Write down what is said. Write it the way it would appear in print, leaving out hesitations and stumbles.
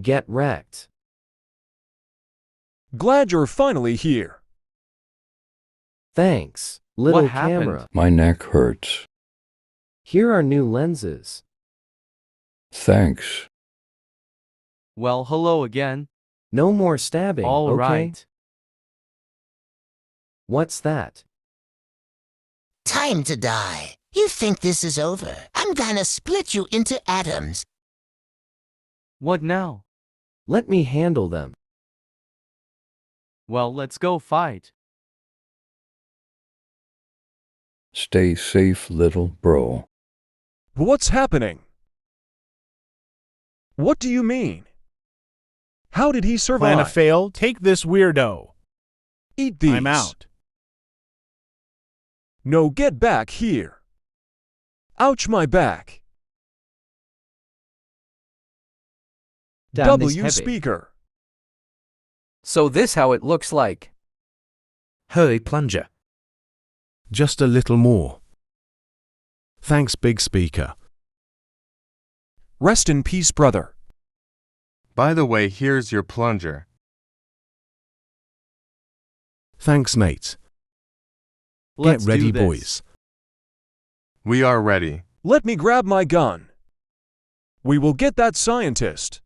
Get wrecked. Glad you're finally here. Thanks, little What happened? camera. My neck hurts. Here are new lenses. Thanks. Well, hello again. No more stabbing, All okay? right. What's that? Time to die. You think this is over? I'm gonna split you into atoms. What now? Let me handle them. Well, let's go fight. Stay safe, little bro. What's happening? What do you mean? How did he survive? Plan a fail. Take this weirdo. Eat these. I'm out. No, get back here. Ouch, my back. Damn, this W heavy. speaker. So this how it looks like. Hurry, plunger. Just a little more. Thanks, big speaker. Rest in peace, brother. By the way, here's your plunger. Thanks, mate. Let's Get ready, do this. boys. We are ready. Let me grab my gun. We will get that scientist.